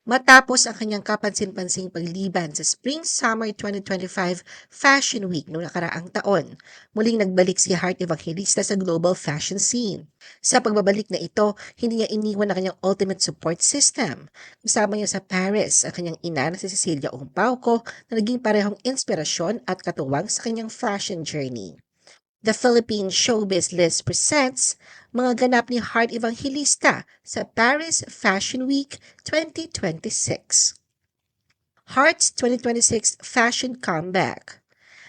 Matapos ang kanyang kapansin-pansing pagliban sa Spring-Summer 2025 Fashion Week noong nakaraang taon, muling nagbalik si Heart Evangelista sa global fashion scene. Sa pagbabalik na ito, hindi niya iniwan ang kanyang ultimate support system. Kasama niya sa Paris ang kanyang ina na si Cecilia Umpauco na naging parehong inspirasyon at katuwang sa kanyang fashion journey. The Philippine Showbiz List presents mga ganap ni Heart Evangelista sa Paris Fashion Week 2026. Heart's 2026 Fashion Comeback.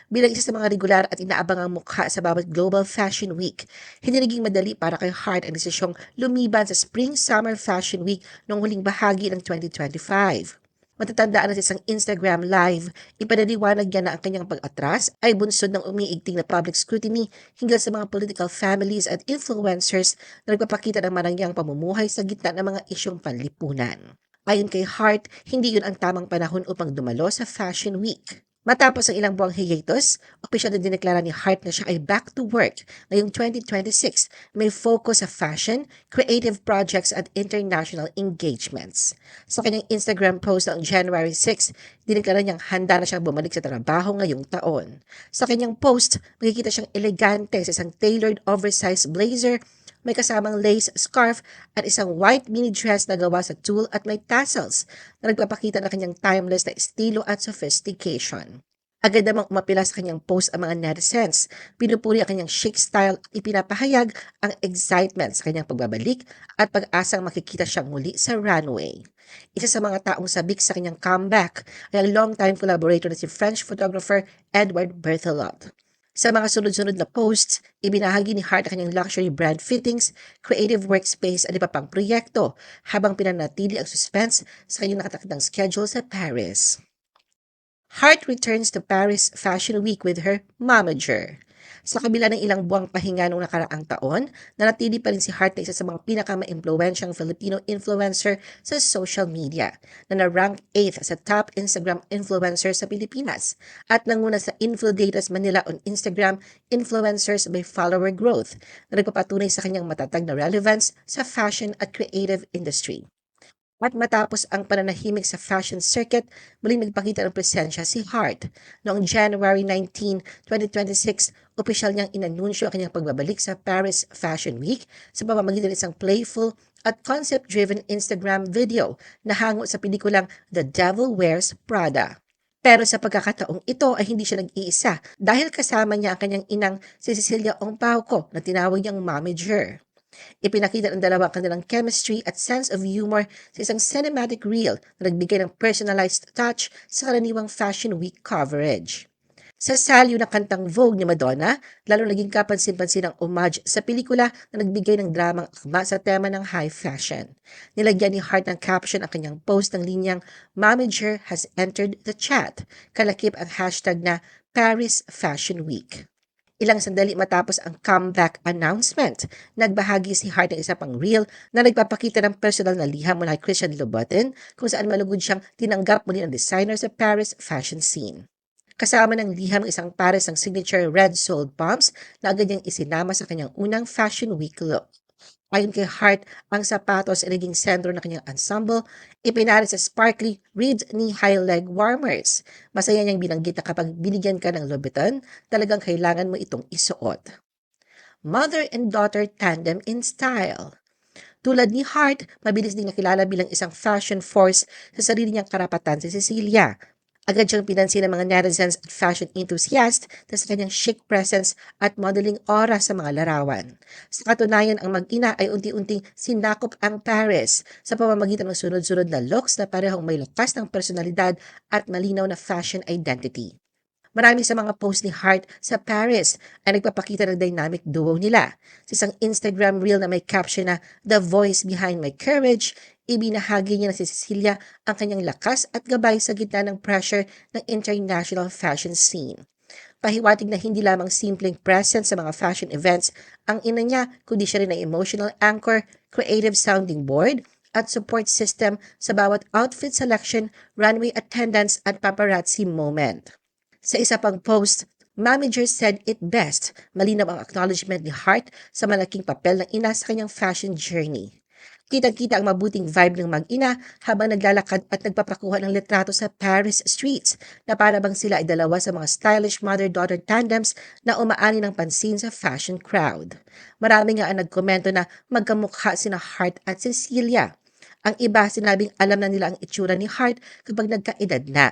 Bilang isa sa mga regular at inaabangang mukha sa bawat Global Fashion Week, hindi naging madali para kay Heart ang desisyong lumiban sa Spring-Summer Fashion Week noong huling bahagi ng 2025. Matatandaan na sa isang Instagram live, ipanaliwanag niya na ang kanyang pag-atras ay bunsod ng umiigting na public scrutiny hinggil sa mga political families at influencers na nagpapakita ng marangyang pamumuhay sa gitna ng mga isyong panlipunan. Ayon kay Hart, hindi yun ang tamang panahon upang dumalo sa Fashion Week. Matapos ang ilang buwang hiatus, opisyal na dineklara ni Hart na siya ay back to work ngayong 2026, may focus sa fashion, creative projects at international engagements. Sa kanyang Instagram post noong January 6, dineklara niyang handa na siyang bumalik sa trabaho ngayong taon. Sa kanyang post, makikita siyang elegante sa isang tailored oversized blazer, may kasamang lace scarf at isang white mini dress na gawa sa tulle at may tassels na nagpapakita ng kanyang timeless na estilo at sophistication. Agad namang umapila sa kanyang post ang mga netizens. Pinupuri ang kanyang chic style at ipinapahayag ang excitement sa kanyang pagbabalik at pag-asang makikita siyang muli sa runway. Isa sa mga taong sabik sa kanyang comeback ay ang long-time collaborator na si French photographer Edward Berthelot. Sa mga sunod-sunod na posts, ibinahagi ni Hart ang kanyang luxury brand fittings, creative workspace at iba pang proyekto habang pinanatili ang suspense sa kanyang nakatakdang schedule sa Paris. Hart returns to Paris Fashion Week with her momager. Sa kabila ng ilang buwang pahinga noong nakaraang taon, nanatili pa rin si Hart na isa sa mga pinaka-maimpluwensyang Filipino influencer sa social media na na-rank 8th sa top Instagram influencer sa Pilipinas at nanguna sa Infludators Manila on Instagram Influencers by Follower Growth na nagpapatunay sa kanyang matatag na relevance sa fashion at creative industry. At matapos ang pananahimik sa fashion circuit, muling nagpakita ng presensya si Hart. Noong January 19, 2026, opisyal niyang inanunsyo ang kanyang pagbabalik sa Paris Fashion Week sa pamamagitan ng isang playful at concept-driven Instagram video na hango sa pelikulang The Devil Wears Prada. Pero sa pagkakataong ito ay hindi siya nag-iisa dahil kasama niya ang kanyang inang si Cecilia Ompauco na tinawag niyang momager. Ipinakita ng dalawang kanilang chemistry at sense of humor sa isang cinematic reel na nagbigay ng personalized touch sa karaniwang Fashion Week coverage. Sa salyo ng kantang Vogue ni Madonna, lalo naging kapansin-pansin ang homage sa pelikula na nagbigay ng dramang akma sa tema ng high fashion. Nilagyan ni Hart ng caption ang kanyang post ng linyang "Momager has entered the chat", kalakip ang hashtag na Paris Fashion Week. Ilang sandali matapos ang comeback announcement, nagbahagi si Hart ng isa pang reel na nagpapakita ng personal na liham mula kay Christian Louboutin kung saan malugod siyang tinanggap muli ng designer sa Paris fashion scene. Kasama ng liham ng isang pares ng signature red soled pumps na agad niyang isinama sa kanyang unang Fashion Week look. Ayon kay Hart, ang sapatos ay naging sentro ng kanyang ensemble, ipinari sa sparkly reed knee high leg warmers. Masaya niyang binanggit na kapag binigyan ka ng Louboutin, talagang kailangan mo itong isuot. Mother and daughter tandem in style. Tulad ni Hart, mabilis ding nakilala bilang isang fashion force sa sarili niyang karapatan si Cecilia. Agad siyang pinansin ng mga netizens at fashion enthusiasts dahil sa kanyang chic presence at modeling aura sa mga larawan. Sa katunayan, ang mag-ina ay unti-unting sinakop ang Paris sa pamamagitan ng sunod-sunod na looks na parehong may lakas ng personalidad at malinaw na fashion identity. Marami sa mga post ni Hart sa Paris ay nagpapakita ng dynamic duo nila. Sa isang Instagram reel na may caption na "The Voice Behind My Courage", ibinahagi niya na si Cecilia ang kanyang lakas at gabay sa gitna ng pressure ng international fashion scene. Pahiwatig na hindi lamang simpleng presence sa mga fashion events ang ina niya, kundi siya rin ay emotional anchor, creative sounding board, at support system sa bawat outfit selection, runway attendance at paparazzi moment. Sa isa pang post, manager said it best, malinaw ang acknowledgement ni Hart sa malaking papel ng ina sa kanyang fashion journey. Kitang-kita ang mabuting vibe ng mag-ina habang naglalakad at nagpapakuha ng litrato sa Paris streets na para bang sila ay dalawa sa mga stylish mother-daughter tandems na umaani ng pansin sa fashion crowd. Marami nga ang nagkomento na magkamukha sina Hart at Cecilia. Ang iba sinabing alam na nila ang itsura ni Hart kapag nagkaedad na.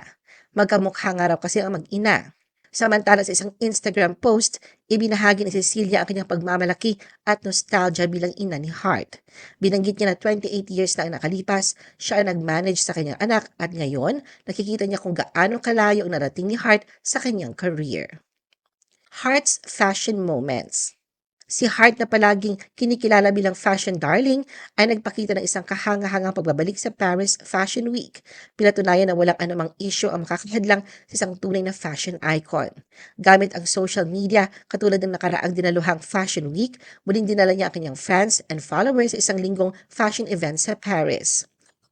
Magkamukha nga raw kasi ang mag-ina. Samantala sa isang Instagram post, ibinahagi ni Cecilia ang kanyang pagmamalaki at nostalgia bilang ina ni Hart. Binanggit niya na 28 years na ang nakalipas, siya ang nag-manage sa kanyang anak at ngayon nakikita niya kung gaano kalayo ang narating ni Hart sa kanyang career. Hart's fashion moments. Si Hart na palaging kinikilala bilang fashion darling ay nagpakita ng isang kahanga-hangang pagbabalik sa Paris Fashion Week. Pinatunayan na walang anumang issue ang makakahadlang sa isang tunay na fashion icon. Gamit ang social media, katulad ng nakaraang dinaluhang Fashion Week, muling dinala niya ang kanyang fans and followers sa isang linggong fashion event sa Paris.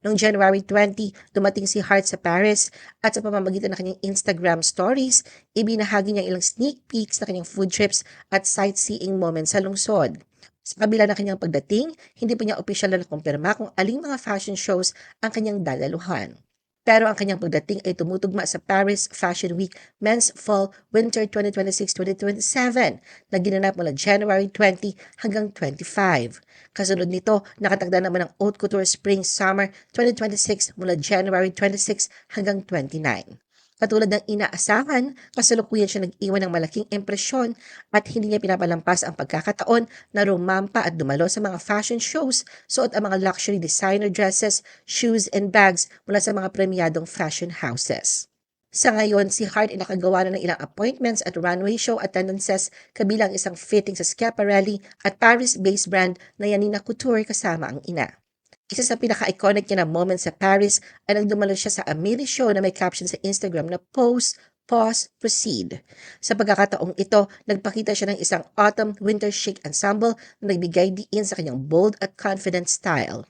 Noong January 20, dumating si Hart sa Paris at sa pamamagitan ng kanyang Instagram stories, ibinahagi niya ilang sneak peeks na kanyang food trips at sightseeing moments sa lungsod. Sa kabila ng kanyang pagdating, hindi pa niya opisyal na nakumpirma kung aling mga fashion shows ang kanyang dadaluhan. Pero ang kanyang pagdating ay tumutugma sa Paris Fashion Week Men's Fall Winter 2026-2027 na ginanap mula January 20 hanggang 25. Kasunod nito, nakatagda naman ang Haute Couture Spring Summer 2026 mula January 26 hanggang 29. Katulad ng inaasahan, kasalukuyan siya nag-iwan ng malaking impresyon at hindi niya pinapalampas ang pagkakataon na rumampa at dumalo sa mga fashion shows, suot ang mga luxury designer dresses, shoes and bags mula sa mga premyadong fashion houses. Sa ngayon, si Hart ay nakagawa na ng ilang appointments at runway show attendances kabilang isang fitting sa Schiaparelli at Paris-based brand na Yanina Couture kasama ang ina. Isa sa pinaka-iconic niya na moment sa Paris ay nang dumalo siya sa Amelie Show na may caption sa Instagram na Pose, Pause, Proceed. Sa pagkakataong ito, nagpakita siya ng isang autumn-winter chic ensemble na nagbigay diin sa kanyang bold at confident style.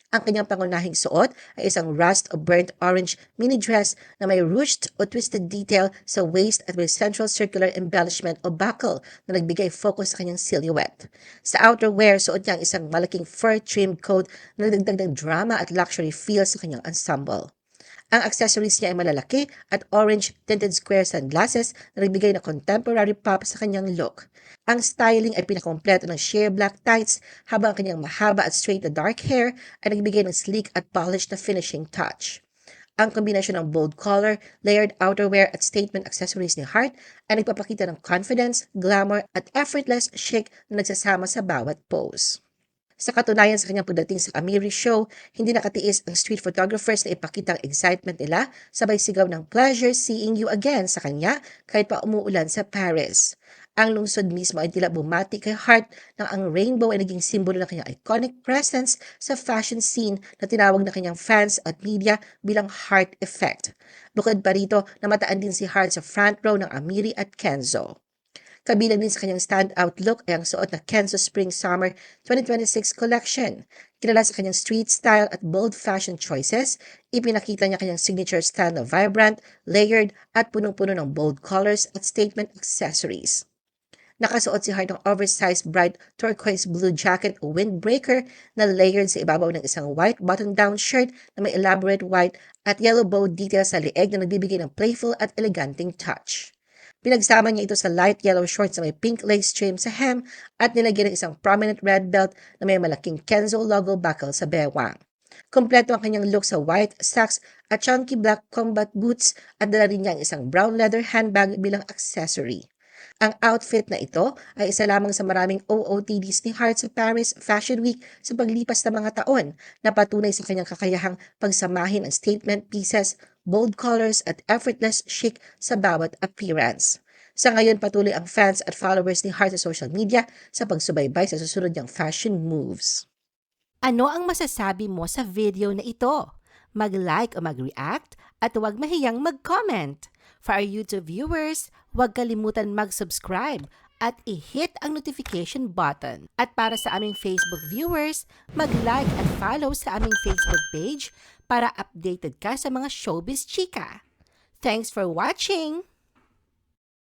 Ang kanyang pangunahing suot ay isang rust o burnt orange mini dress na may ruched o twisted detail sa waist at may central circular embellishment o buckle na nagbigay focus sa kanyang silhouette. Sa outerwear, suot niya ang isang malaking fur-trimmed coat na nagdagdag ng drama at luxury feel sa kanyang ensemble. Ang accessories niya ay malalaki at orange tinted square sunglasses na nagbigay na contemporary pop sa kanyang look. Ang styling ay pinakompleto ng sheer black tights habang ang kanyang mahaba at straight na dark hair ay nagbigay ng sleek at polished na finishing touch. Ang kombinasyon ng bold color, layered outerwear at statement accessories ni Hart ay nagpapakita ng confidence, glamour at effortless chic na nagsasama sa bawat pose. Sa katunayan sa kanyang pagdating sa Amiri Show, hindi nakatiis ang street photographers na ipakita ang excitement nila sabay sigaw ng pleasure seeing you again sa kanya kahit pa umuulan sa Paris. Ang lungsod mismo ay tila bumati kay Hart nang ang rainbow ay naging simbolo ng kanyang iconic presence sa fashion scene na tinawag ng kanyang fans at media bilang Hart Effect. Bukod pa rito, namataan din si Hart sa front row ng Amiri at Kenzo. Kabilang din sa kanyang standout look ay ang suot na Kenzo Spring Summer 2026 collection. Kilala sa kanyang street style at bold fashion choices, ipinakita niya kanyang signature style na vibrant, layered at punong-puno ng bold colors at statement accessories. Nakasuot si Hart ng oversized bright turquoise blue jacket o windbreaker na layered sa ibabaw ng isang white button-down shirt na may elaborate white at yellow bow detail sa leeg na nagbibigay ng playful at eleganteng touch. Pinagsama niya ito sa light yellow shorts na may pink lace trim sa hem at nilagyan ng isang prominent red belt na may malaking Kenzo logo buckle sa bewang. Kompleto ang kanyang look sa white socks at chunky black combat boots at dala rin niya ang isang brown leather handbag bilang accessory. Ang outfit na ito ay isa lamang sa maraming OOTDs ni Hart sa Paris Fashion Week sa paglipas na mga taon na patunay sa kanyang kakayahang pagsamahin ang statement pieces, bold colors at effortless chic sa bawat appearance. Sa ngayon, patuloy ang fans at followers ni Hart sa social media sa pagsubaybay sa susunod niyang fashion moves. Ano ang masasabi mo sa video na ito? Mag-like o mag-react at huwag mahiyang mag-comment. For our YouTube viewers, huwag kalimutan mag-subscribe at i-hit ang notification button. At para sa aming Facebook viewers, mag-like at follow sa aming Facebook page para updated ka sa mga showbiz chika. Thanks for watching!